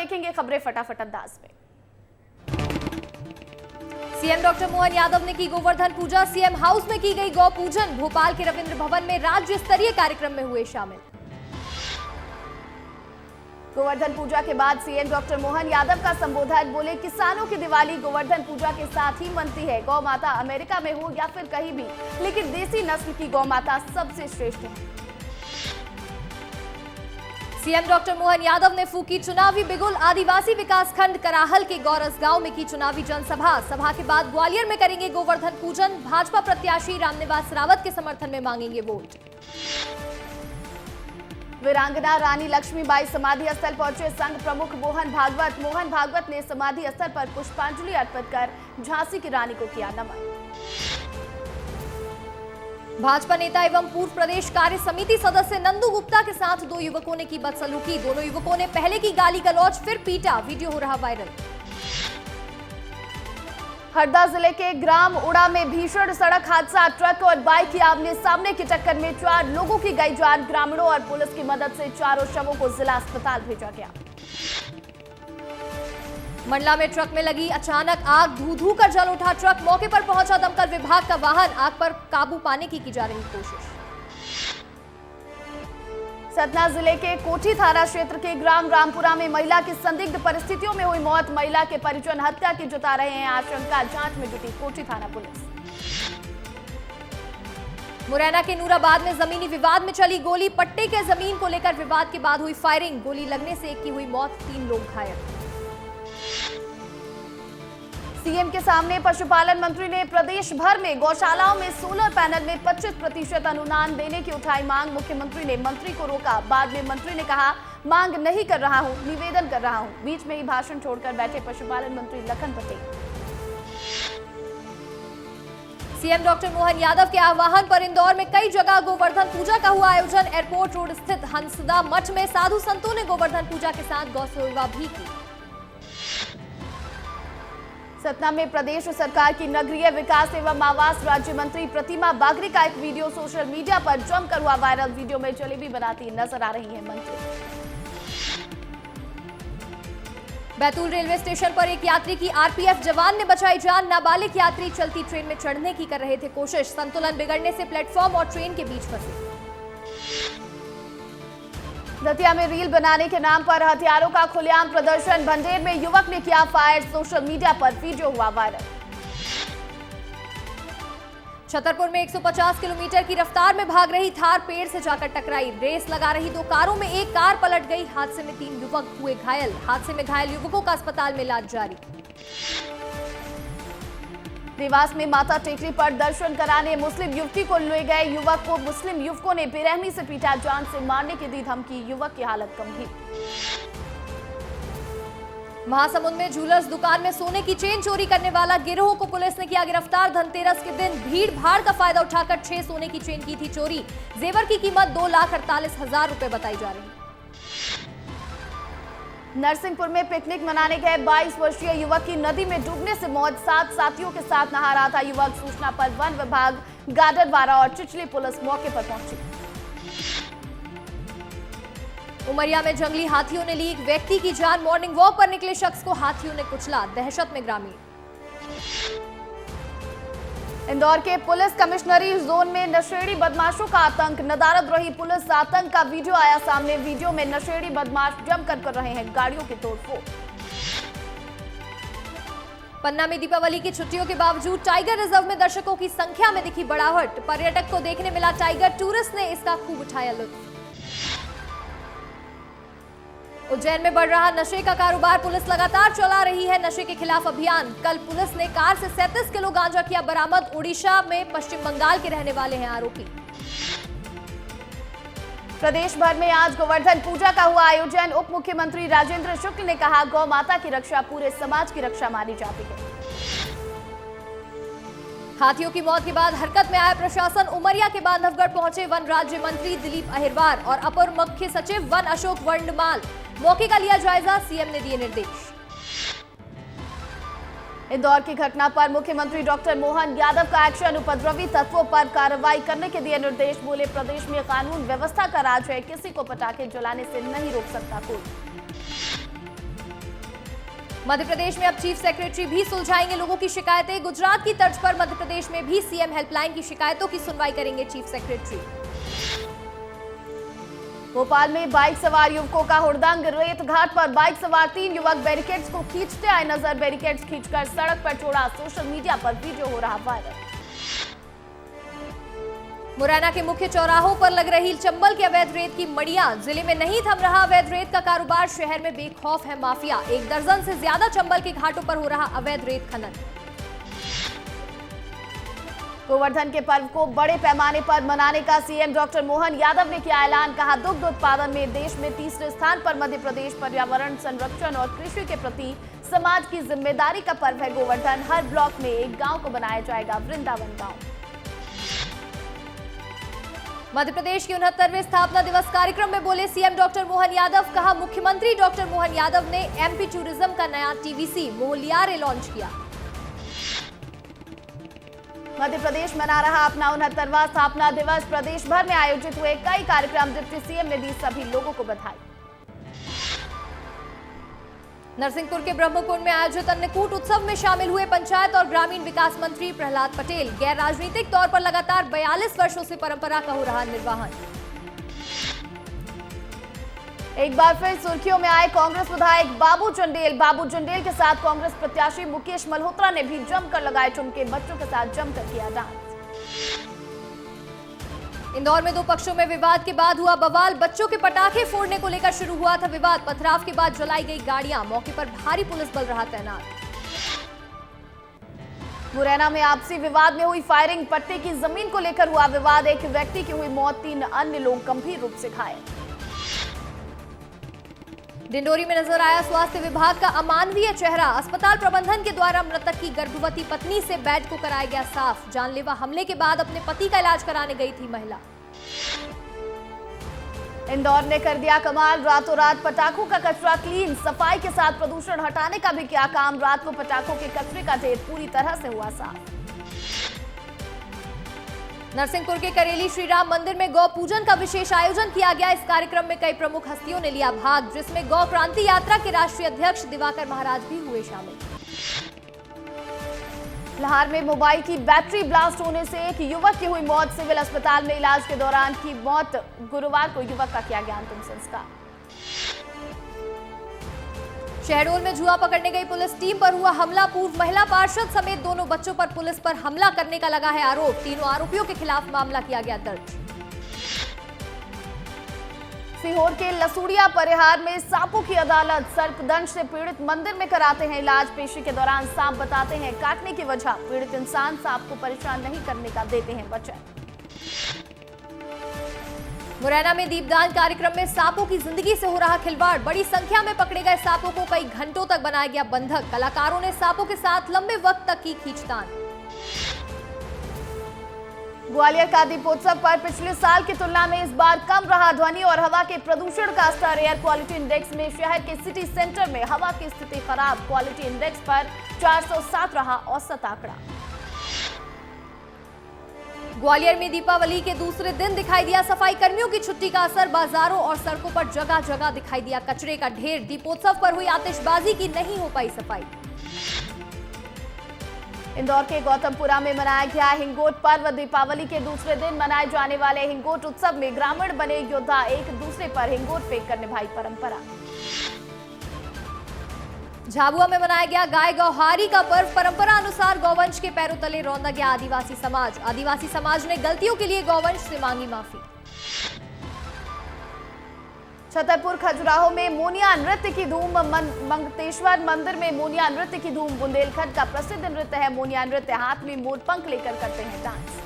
देखेंगे खबरें फटाफट अंदाज में। सीएम डॉक्टर मोहन यादव ने की गोवर्धन पूजा। सीएम हाउस में की गई गौ पूजन। भोपाल के रविंद्र भवन में राज्य स्तरीय कार्यक्रम में हुए शामिल। गोवर्धन पूजा के बाद सीएम डॉक्टर मोहन यादव का संबोधन। बोले, किसानों की दिवाली गोवर्धन पूजा के साथ ही मनती है। गौ माता अमेरिका में हो या फिर कहीं भी, लेकिन देसी नस्ल की गौ माता सबसे श्रेष्ठ है। सीएम डॉक्टर मोहन यादव ने फूकी चुनावी बिगुल। आदिवासी विकास खंड कराहल के गौरस गांव में की चुनावी जनसभा। सभा के बाद ग्वालियर में करेंगे गोवर्धन पूजन। भाजपा प्रत्याशी रामनिवास रावत के समर्थन में मांगेंगे वोट। वीरांगना रानी लक्ष्मीबाई समाधि स्थल पहुंचे संघ प्रमुख मोहन भागवत। मोहन भागवत ने समाधि स्थल पर पुष्पांजलि अर्पित कर झांसी की रानी को किया नमन। भाजपा नेता एवं पूर्व प्रदेश कार्य समिति सदस्य नंदू गुप्ता के साथ दो युवकों ने की बदसलूकी। दोनों युवकों ने पहले की गाली गलौज, फिर पीटा। वीडियो हो रहा वायरल। हरदा जिले के ग्राम उड़ा में भीषण सड़क हादसा। ट्रक और बाइक की आमने सामने की टक्कर में 4 लोगों की गई जान। ग्रामीणों और पुलिस की मदद से चारों शवों को जिला अस्पताल भेजा गया। मंडला में ट्रक में लगी अचानक आग। धू-धू कर जल उठा ट्रक। मौके पर पहुंचा दमकल विभाग का वाहन। आग पर काबू पाने की जा रही कोशिश। सतना जिले के कोठी थाना क्षेत्र के ग्राम रामपुरा में महिला की संदिग्ध परिस्थितियों में हुई मौत। महिला के परिजन हत्या की जता रहे हैं आशंका। जांच में जुटी कोठी थाना पुलिस। मुरैना के नूराबाद में जमीनी विवाद में चली गोली। पट्टे के जमीन को लेकर विवाद के बाद हुई फायरिंग। गोली लगने से एक की हुई मौत, 3 लोग घायल। सीएम के सामने पशुपालन मंत्री ने प्रदेश भर में गौशालाओं में सोलर पैनल में 25% अनुदान देने की उठाई मांग। मुख्यमंत्री ने मंत्री को रोका। बाद में मंत्री ने कहा, मांग नहीं कर रहा हूं, निवेदन कर रहा हूं। बीच में ही भाषण छोड़कर बैठे पशुपालन मंत्री लखन पटेल। सीएम डॉक्टर मोहन यादव के आह्वान पर इंदौर में कई जगह गोवर्धन पूजा का हुआ आयोजन। एयरपोर्ट रोड स्थित हंसदा मठ में साधु संतों ने गोवर्धन पूजा के साथ गौ सेवा भी की। सतना में प्रदेश सरकार की नगरीय विकास एवं आवास राज्य मंत्री प्रतिमा बागरी का एक वीडियो सोशल मीडिया पर जमकर हुआ वायरल। वीडियो में जलेबी बनाती नजर आ रही है मंत्री। बैतूल रेलवे स्टेशन पर एक यात्री की आरपीएफ जवान ने बचाई जान। नाबालिग यात्री चलती ट्रेन में चढ़ने की कर रहे थे कोशिश। संतुलन बिगड़ने से प्लेटफॉर्म और ट्रेन के बीच फंसे। दतिया में रील बनाने के नाम पर हथियारों का खुलेआम प्रदर्शन। भंडेर में युवक ने किया फायर। सोशल मीडिया पर वीडियो हुआ वायरल। छतरपुर में 150 किलोमीटर की रफ्तार में भाग रही थार पेड़ से जाकर टकराई। रेस लगा रही 2 कारों में एक कार पलट गई। हादसे में 3 युवक हुए घायल। हादसे में घायल युवकों का अस्पताल में इलाज जारी। देवास में माता टेकरी पर दर्शन कराने मुस्लिम युवती को ले गए युवक को मुस्लिम युवकों ने बेरहमी से पीटा। जान से मारने की दी धमकी। युवक की हालत गंभीर। महासमुंद में ज्वेलर्स दुकान में सोने की चेन चोरी करने वाला गिरोह को पुलिस ने किया गिरफ्तार। धनतेरस के दिन भीड़ भाड़ का फायदा उठाकर 6 सोने की चेन की थी चोरी। जेवर की कीमत 2,48,000 रुपए बताई जा रही। नरसिंहपुर में पिकनिक मनाने गए 22 वर्षीय युवक की नदी में डूबने से मौत। 7 साथियों के साथ नहा रहा था युवक। सूचना पर वन विभाग, गाडरवारा और चिचली पुलिस मौके पर पहुंची। उमरिया में जंगली हाथियों ने ली एक व्यक्ति की जान। मॉर्निंग वॉक पर निकले शख्स को हाथियों ने कुचला। दहशत में ग्रामीण। इंदौर के पुलिस कमिश्नरी जोन में नशेड़ी बदमाशों का आतंक। नदारद रही पुलिस। आतंक का वीडियो आया सामने। वीडियो में नशेड़ी बदमाश जमकर कर रहे हैं गाड़ियों की तोड़फोड़। पन्ना में दीपावली की छुट्टियों के बावजूद टाइगर रिजर्व में दर्शकों की संख्या में दिखी बढ़ावट। पर्यटक को देखने मिला टाइगर। टूरिस्ट ने इसका खूब उठाया लुत्फ। उज्जैन में बढ़ रहा नशे का कारोबार। पुलिस लगातार चला रही है नशे के खिलाफ अभियान। कल पुलिस ने कार से 37 किलो गांजा किया बरामद। ओडिशा में पश्चिम बंगाल के रहने वाले हैं आरोपी। प्रदेश भर में आज गोवर्धन पूजा का हुआ आयोजन। उप मुख्यमंत्री राजेंद्र शुक्ल ने कहा, गौ माता की रक्षा पूरे समाज की रक्षा मानी जाती है। हाथियों की मौत के बाद हरकत में आया प्रशासन। उमरिया के बांधवगढ़ पहुंचे वन राज्य मंत्री दिलीप अहिरवार और अपर मुख्य सचिव वन अशोक वर्णमाल। मौके का लिया जायजा। सीएम ने दिए निर्देश। इंदौर की घटना पर मुख्यमंत्री डॉक्टर मोहन यादव का एक्शन। उपद्रवी तत्वों पर कार्रवाई करने के दिए निर्देश। बोले, प्रदेश में कानून व्यवस्था का राज है। किसी को पटाखे जलाने से नहीं रोक सकता कोई। मध्य प्रदेश में अब चीफ सेक्रेटरी भी सुलझाएंगे लोगों की शिकायतें। गुजरात की तर्ज पर मध्य प्रदेश में भी सीएम हेल्पलाइन की शिकायतों की सुनवाई करेंगे चीफ सेक्रेटरी। भोपाल में बाइक सवार युवकों का हुड़दंग। रेत घाट पर बाइक सवार 3 युवक बैरिकेड्स को खींचते आए नजर। बैरिकेड्स खींचकर सड़क पर छोड़ा। सोशल मीडिया पर वीडियो हो रहा वायरल। मुरैना के मुख्य चौराहों पर लग रही चंबल के अवैध रेत की मड़ियां। जिले में नहीं थम रहा अवैध रेत का कारोबार। शहर में बेखौफ है माफिया। 1 दर्जन से ज्यादा चंबल के घाटों पर हो रहा अवैध रेत खनन। गोवर्धन के पर्व को बड़े पैमाने पर मनाने का सीएम डॉक्टर मोहन यादव ने किया ऐलान। कहा, दुग्ध उत्पादन में देश में तीसरे स्थान पर मध्य प्रदेश। पर्यावरण संरक्षण और कृषि के प्रति समाज की जिम्मेदारी का पर्व है गोवर्धन। हर ब्लॉक में एक गांव को बनाया जाएगा वृंदावन गांव। मध्य प्रदेश के 69वें स्थापना दिवस कार्यक्रम में बोले सीएम डॉक्टर मोहन यादव। कहा, मुख्यमंत्री डॉक्टर मोहन यादव ने एमपी टूरिज्म का नया टीवीसी मोहलियारे लॉन्च किया। मध्य प्रदेश मना रहा अपना 69वां स्थापना दिवस। प्रदेश भर में आयोजित हुए कई कार्यक्रम। डिप्टी सीएम ने दी सभी लोगों को बधाई। नरसिंहपुर के ब्रह्मकुंड में आयोजित अन्नकूट उत्सव में शामिल हुए पंचायत और ग्रामीण विकास मंत्री प्रहलाद पटेल। गैर राजनीतिक तौर पर लगातार 42 वर्षों से परंपरा का हो रहा निर्वहन। एक बार फिर सुर्खियों में आए कांग्रेस विधायक बाबू चंडेल। बाबू चंडेल के साथ कांग्रेस प्रत्याशी मुकेश मल्होत्रा ने भी जमकर लगाए ठुमके। बच्चों के साथ जमकर किया डांस। इंदौर में 2 पक्षों में विवाद के बाद हुआ बवाल। बच्चों के पटाखे फोड़ने को लेकर शुरू हुआ था विवाद। पथराव के बाद जलाई गई गाड़ियां। मौके पर भारी पुलिस बल रहा तैनात। मुरैना में आपसी विवाद में हुई फायरिंग। पट्टे की जमीन को लेकर हुआ विवाद। एक व्यक्ति की हुई मौत, 3 अन्य लोग गंभीर रूप से घायल। डिंडोरी में नजर आया स्वास्थ्य विभाग का अमानवीय चेहरा। अस्पताल प्रबंधन के द्वारा मृतक की गर्भवती पत्नी से बेड को कराया गया साफ। जानलेवा हमले के बाद अपने पति का इलाज कराने गई थी महिला। इंदौर ने कर दिया कमाल। रातों रात पटाखों का कचरा क्लीन। सफाई के साथ प्रदूषण हटाने का भी किया काम। रात को पटाखों के कचरे का ढेर पूरी तरह से हुआ साफ। नरसिंहपुर के करेली श्री राम मंदिर में गौ पूजन का विशेष आयोजन किया गया। इस कार्यक्रम में कई प्रमुख हस्तियों ने लिया भाग, जिसमें गौ क्रांति यात्रा के राष्ट्रीय अध्यक्ष दिवाकर महाराज भी हुए शामिल। लाहौर में मोबाइल की बैटरी ब्लास्ट होने से एक युवक की हुई मौत। सिविल अस्पताल में इलाज के दौरान की मौत। गुरुवार को युवक का किया गया अंतिम संस्कार। शहडोल में जुआ पकड़ने गई पुलिस टीम पर हुआ हमला। पूर्व महिला पार्षद समेत दोनों बच्चों पर पुलिस पर हमला करने का लगा है आरोप। तीनों आरोपियों के खिलाफ मामला किया गया दर्ज। सीहोर के लसूड़िया परिहार में सांपों की अदालत। सर्पदंश से पीड़ित मंदिर में कराते हैं इलाज। पेशी के दौरान सांप बताते हैं काटने की वजह। पीड़ित इंसान सांप को परेशान नहीं करने का देते हैं वचन। मुरैना में दीपदान कार्यक्रम में सांपों की जिंदगी से हो रहा खिलवाड़। बड़ी संख्या में पकड़े गए सांपों को कई घंटों तक बनाया गया बंधक। कलाकारों ने सांपों के साथ लंबे वक्त तक की खींचतान। ग्वालियर का दीपोत्सव पर पिछले साल की तुलना में इस बार कम रहा ध्वनि और हवा के प्रदूषण का स्तर। एयर क्वालिटी इंडेक्स में शहर के सिटी सेंटर में हवा की स्थिति खराब। क्वालिटी इंडेक्स पर 407 रहा औसत आंकड़ा। ग्वालियर में दीपावली के दूसरे दिन दिखाई दिया सफाई कर्मियों की छुट्टी का असर। बाजारों और सड़कों पर जगह जगह दिखाई दिया कचरे का ढेर। दीपोत्सव पर हुई आतिशबाजी की नहीं हो पाई सफाई। इंदौर के गौतमपुरा में मनाया गया हिंगोट पर्व। दीपावली के दूसरे दिन मनाए जाने वाले हिंगोट उत्सव में ग्रामीण बने योद्धा। एक दूसरे पर हिंगोट फेंक कर निभाई परंपरा। झाबुआ में मनाया गया गाय गौहारी का पर्व। परंपरा अनुसार गौवंश के पैरों तले रौंदा गया आदिवासी समाज। आदिवासी समाज ने गलतियों के लिए गौवंश से मांगी माफी। छतरपुर खजुराहो में मोनिया नृत्य की धूम। मंगतेश्वर मंदिर में मोनिया नृत्य की धूम। बुंदेलखंड का प्रसिद्ध नृत्य है मोनिया नृत्य। हाथ में मोरपंख लेकर करते हैं डांस।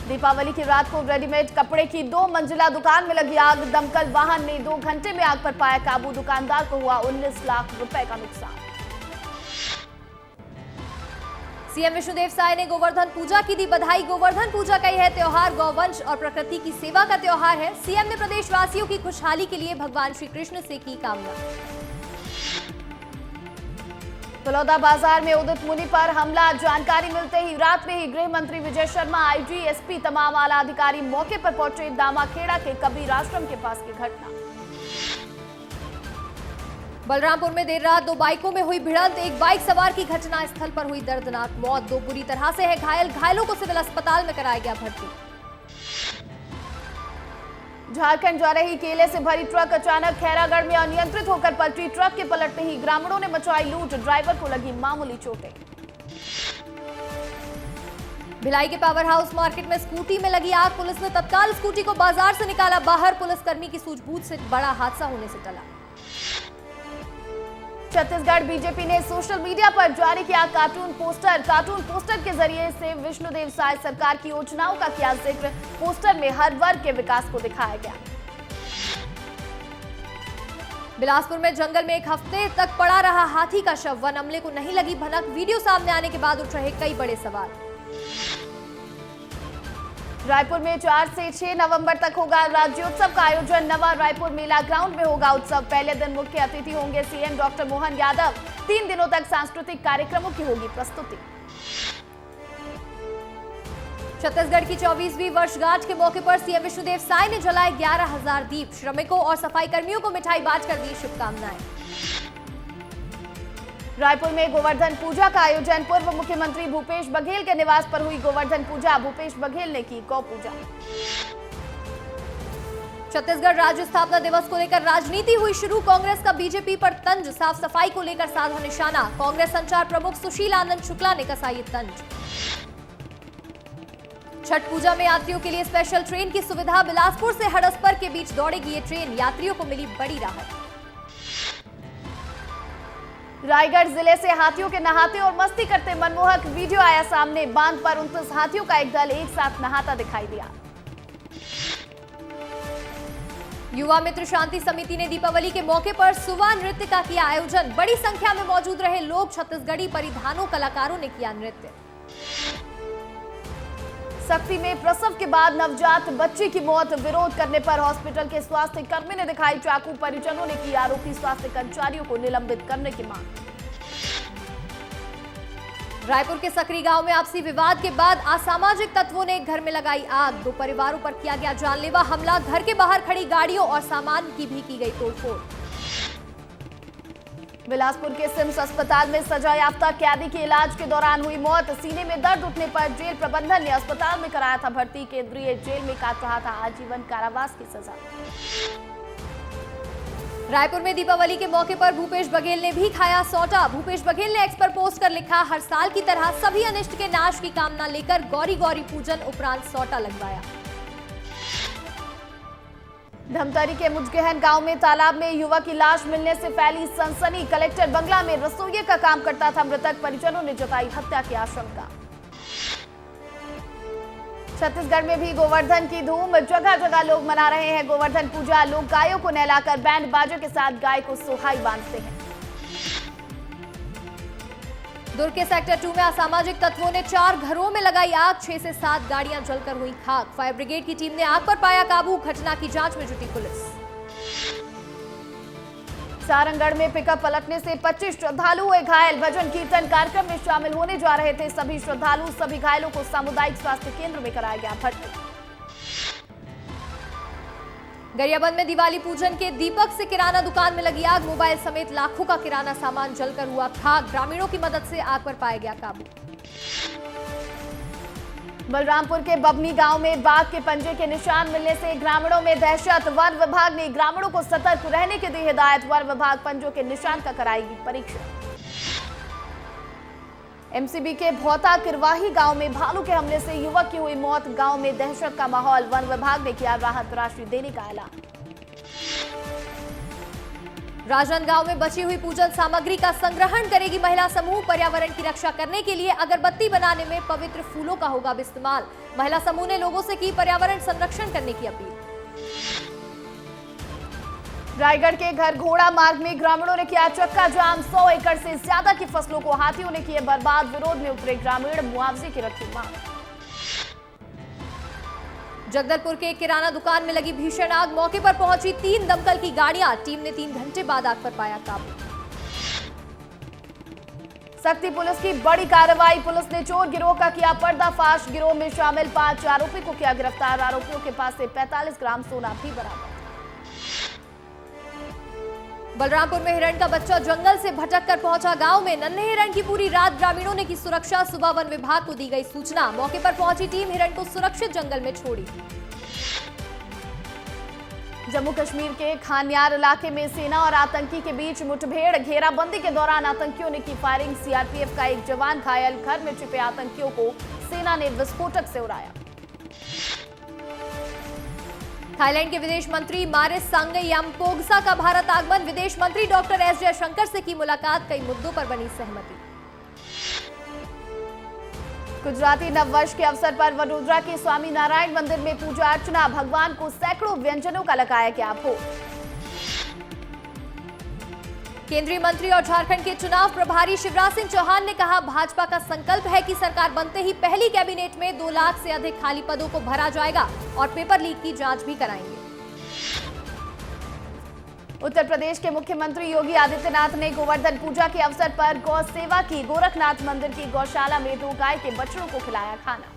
दीपावली की रात को रेडीमेड कपड़े की 2 मंजिला दुकान में लगी आग। दमकल वाहन ने 2 घंटे में आग पर पाया काबू। दुकानदार को हुआ 19 लाख रुपए का नुकसान। सीएम विष्णुदेव साय ने गोवर्धन पूजा की दी बधाई। गोवर्धन पूजा का यह त्योहार गौवंश और प्रकृति की सेवा का त्योहार है। सीएम ने प्रदेशवासियों की खुशहाली के लिए भगवान श्री कृष्ण से की कामना। बलौदा बाजार में उदित मुनि पर हमला। जानकारी मिलते ही रात में ही गृह मंत्री विजय शर्मा, आईजी, एसपी, तमाम आला अधिकारी मौके पर पहुंचे। दामाखेड़ा के कबीर आश्रम के पास की घटना। बलरामपुर में देर रात दो बाइकों में हुई भिड़ंत, एक बाइक सवार की घटना स्थल पर हुई दर्दनाक मौत, दो बुरी तरह से है घायल, घायलों को सिविल अस्पताल में कराया गया भर्ती। झारखंड जा रही केले से भरी ट्रक अचानक खैरागढ़ में अनियंत्रित होकर पलटी, ट्रक के पलटते ही ग्रामीणों ने मचाई लूट, ड्राइवर को लगी मामूली चोटें। भिलाई के पावर हाउस मार्केट में स्कूटी में लगी आग, पुलिस ने तत्काल स्कूटी को बाजार से निकाला बाहर, पुलिसकर्मी की सूझबूझ से बड़ा हादसा होने से टला। छत्तीसगढ़ बीजेपी ने सोशल मीडिया पर जारी किया कार्टून पोस्टर के जरिए से विष्णुदेव साय सरकार की योजनाओं का किया जिक्र, पोस्टर में हर वर्ग के विकास को दिखाया गया। बिलासपुर में जंगल में एक हफ्ते तक पड़ा रहा हाथी का शव, वन अमले को नहीं लगी भनक, वीडियो सामने आने के बाद उठ रहे कई बड़े सवाल। रायपुर में 4 से 6 नवंबर तक होगा राज्योत्सव का आयोजन, नवा रायपुर मेला ग्राउंड में होगा उत्सव, पहले दिन मुख्य अतिथि होंगे सीएम डॉक्टर मोहन यादव, 3 दिनों तक सांस्कृतिक कार्यक्रमों की होगी प्रस्तुति। छत्तीसगढ़ की 24वीं वर्षगांठ के मौके पर सीएम विष्णुदेव साय ने जलाए 11,000 दीप, श्रमिकों और सफाई कर्मियों को मिठाई बांटकर दी शुभकामनाएं। रायपुर में गोवर्धन पूजा का आयोजन, पूर्व मुख्यमंत्री भूपेश बघेल के निवास पर हुई गोवर्धन पूजा, भूपेश बघेल ने की गौ पूजा। छत्तीसगढ़ राज्य स्थापना दिवस को लेकर राजनीति हुई शुरू, कांग्रेस का बीजेपी पर तंज, साफ सफाई को लेकर साधा निशाना, कांग्रेस संचार प्रमुख सुशील आनंद शुक्ला ने कसा ये तंज। छठ पूजा में यात्रियों के लिए स्पेशल ट्रेन की सुविधा, बिलासपुर से हड़सपर के बीच दौड़ेगी ये ट्रेन, यात्रियों को मिली बड़ी राहत। रायगढ़ जिले से हाथियों के नहाते और मस्ती करते मनमोहक वीडियो आया सामने, बांध पर 29 हाथियों का एक दल एक साथ नहाता दिखाई दिया। युवा मित्र शांति समिति ने दीपावली के मौके पर सुवा नृत्य का किया आयोजन, बड़ी संख्या में मौजूद रहे लोग, छत्तीसगढ़ी परिधानों कलाकारों ने किया नृत्य। सक्ती में प्रसव के बाद नवजात बच्ची की मौत, विरोध करने पर हॉस्पिटल के स्वास्थ्य कर्मी ने दिखाई चाकू, परिजनों ने की आरोपी स्वास्थ्य कर्मचारियों को निलंबित करने की मांग। रायपुर के सकरी गांव में आपसी विवाद के बाद असामाजिक तत्वों ने घर में लगाई आग, 2 परिवारों पर किया गया जानलेवा हमला, घर के बाहर खड़ी गाड़ियों और सामान की भी की गई तोड़फोड़। बिलासपुर के सिम्स अस्पताल में सजा याफ्ता कैदी की इलाज के दौरान हुई मौत, सीने में दर्द उठने पर जेल प्रबंधन ने अस्पताल में कराया था भर्ती, केंद्रीय जेल में काट रहा था आजीवन कारावास की सजा। रायपुर में दीपावली के मौके पर भूपेश बघेल ने भी खाया सौटा, भूपेश बघेल ने एक्स पर पोस्ट कर लिखा, हर साल की तरह सभी अनिष्ट के नाश की कामना लेकर गौरी गौरी पूजन उपरांत सौटा लगवाया। धमतरी के मुजगहन गांव में तालाब में युवक की लाश मिलने से फैली सनसनी, कलेक्टर बंगला में रसोइये का काम करता था मृतक, परिजनों ने जताई हत्या की आशंका। छत्तीसगढ़ में भी गोवर्धन की धूम, जगह जगह लोग मना रहे हैं गोवर्धन पूजा, लोग गायों को नहलाकर बैंड बाजों के साथ गाय को सोहाई बांधते हैं। दुर्ग के सेक्टर 2 में असामाजिक तत्वों ने 4 घरों में लगाई आग, 6 से 7 गाड़ियां जलकर हुई खाक, फायर ब्रिगेड की टीम ने आग पर पाया काबू, घटना की जांच में जुटी पुलिस। सारंगढ़ में पिकअप पलटने से 25 श्रद्धालु हुए घायल, भजन कीर्तन कार्यक्रम में शामिल होने जा रहे थे सभी श्रद्धालु, सभी घायलों को सामुदायिक स्वास्थ्य केंद्र में कराया गया भर्ती। गरियाबंद में दिवाली पूजन के दीपक से किराना दुकान में लगी आग, मोबाइल समेत लाखों का किराना सामान जलकर हुआ खाक, ग्रामीणों की मदद से आग पर पाया गया काबू। बलरामपुर के बबनी गांव में बाघ के पंजे के निशान मिलने से ग्रामीणों में दहशत, वन विभाग ने ग्रामीणों को सतर्क रहने की दी हिदायत, वन विभाग पंजों के निशान का कराएगी परीक्षण। एमसीबी के भौता किरवाही गांव में भालू के हमले से युवक की हुई मौत, गांव में दहशत का माहौल, वन विभाग ने किया राहत राशि देने का ऐलान। राजनांदगांव में बची हुई पूजन सामग्री का संग्रहण करेगी महिला समूह, पर्यावरण की रक्षा करने के लिए अगरबत्ती बनाने में पवित्र फूलों का होगा इस्तेमाल, महिला समूह ने लोगों से की पर्यावरण संरक्षण करने की अपील। रायगढ़ के घर घोड़ा मार्ग में ग्रामीणों ने किया चक्का जाम, 100 एकड़ से ज्यादा की फसलों को हाथियों ने किए बर्बाद, विरोध में उतरे ग्रामीण, मुआवजे की रखी मांग। जगदलपुर के किराना दुकान में लगी भीषण आग, मौके पर पहुंची 3 दमकल की गाड़ियां, टीम ने 3 घंटे बाद आग पर पाया काबू। सक्ती पुलिस की बड़ी कार्रवाई, पुलिस ने चोर गिरोह का किया पर्दाफाश, गिरोह में शामिल 5 आरोपी को किया गिरफ्तार, आरोपियों के पास से 45 ग्राम सोना भी बरामद। बलरामपुर में हिरण का बच्चा जंगल से भटक कर पहुंचा गांव में। नन्हे हिरण की पूरी रात ग्रामीणों ने की सुरक्षा। सुबह वन विभाग को दी गई सूचना। मौके पर पहुंची टीम हिरण को सुरक्षित जंगल में छोड़ी। जम्मू कश्मीर के खान्यार इलाके में सेना और आतंकी के बीच मुठभेड़। घेराबंदी के दौरान आतंकियों ने की फायरिंग। सीआरपीएफ का एक जवान घायल। घर में छिपे आतंकियों को सेना ने विस्फोटक से उड़ाया। थाईलैंड के विदेश मंत्री मारिस सांगयामपोगसा का भारत आगमन। विदेश मंत्री डॉक्टर एस जयशंकर से की मुलाकात। कई मुद्दों पर बनी सहमति। गुजराती नववर्ष के अवसर पर वडोदरा के स्वामी नारायण मंदिर में पूजा अर्चना। भगवान को सैकड़ों व्यंजनों का लगाया गया भोग। केंद्रीय मंत्री और झारखंड के चुनाव प्रभारी शिवराज सिंह चौहान ने कहा, भाजपा का संकल्प है कि सरकार बनते ही पहली कैबिनेट में 2 लाख से अधिक खाली पदों को भरा जाएगा और पेपर लीक की जांच भी कराएंगे। उत्तर प्रदेश के मुख्यमंत्री योगी आदित्यनाथ ने गोवर्धन पूजा के अवसर पर गौ सेवा की। गोरखनाथ मंदिर की गौशाला में 2 गाय के बछड़ों को खिलाया खाना।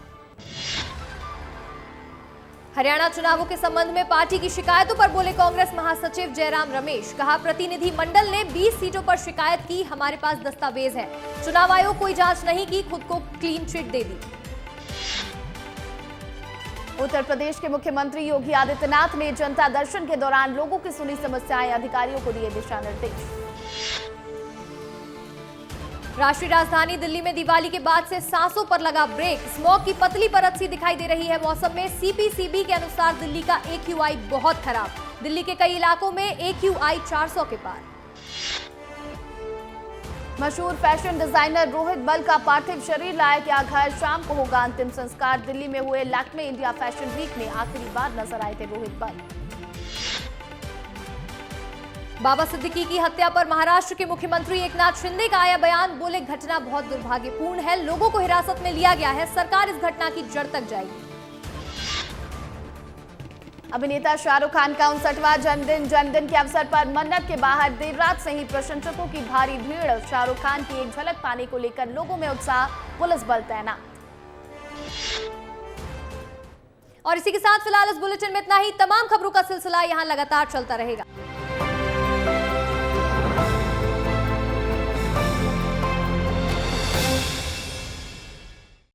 हरियाणा चुनावों के संबंध में पार्टी की शिकायतों पर बोले कांग्रेस महासचिव जयराम रमेश। कहा, प्रतिनिधि मंडल ने 20 सीटों पर शिकायत की। हमारे पास दस्तावेज है। चुनाव आयोग कोई जांच नहीं की, खुद को क्लीन चिट दे दी। उत्तर प्रदेश के मुख्यमंत्री योगी आदित्यनाथ ने जनता दर्शन के दौरान लोगों की सुनी समस्याएं। अधिकारियों को दिए दिशा निर्देश। राष्ट्रीय राजधानी दिल्ली में दिवाली के बाद से सांसों पर लगा ब्रेक। स्मॉग की पतली परत सी दिखाई दे रही है। मौसम में सीपीसीबी के अनुसार दिल्ली का AQI बहुत खराब। दिल्ली के कई इलाकों में AQI 400 के पार। मशहूर फैशन डिजाइनर रोहित बल का पार्थिव शरीर लाया गया घर। शाम को होगा अंतिम संस्कार। दिल्ली में हुए लैक्मे इंडिया फैशन वीक में आखिरी बार नजर आए थे रोहित बल। बाबा सिद्दीकी की हत्या पर महाराष्ट्र के मुख्यमंत्री एकनाथ शिंदे का आया बयान। बोले, घटना बहुत दुर्भाग्यपूर्ण है। लोगों को हिरासत में लिया गया है। सरकार इस घटना की जड़ तक जाएगी। अभिनेता शाहरुख खान का 59वां जन्मदिन के अवसर पर मन्नत के बाहर देर रात से ही प्रशंसकों की भारी भीड़। शाहरुख खान की एक झलक पाने को लेकर लोगों में उत्साह। पुलिस बल तैनात। और इसी के साथ फिलहाल इस बुलेटिन में इतना ही। तमाम खबरों का सिलसिला यहां लगातार चलता रहेगा।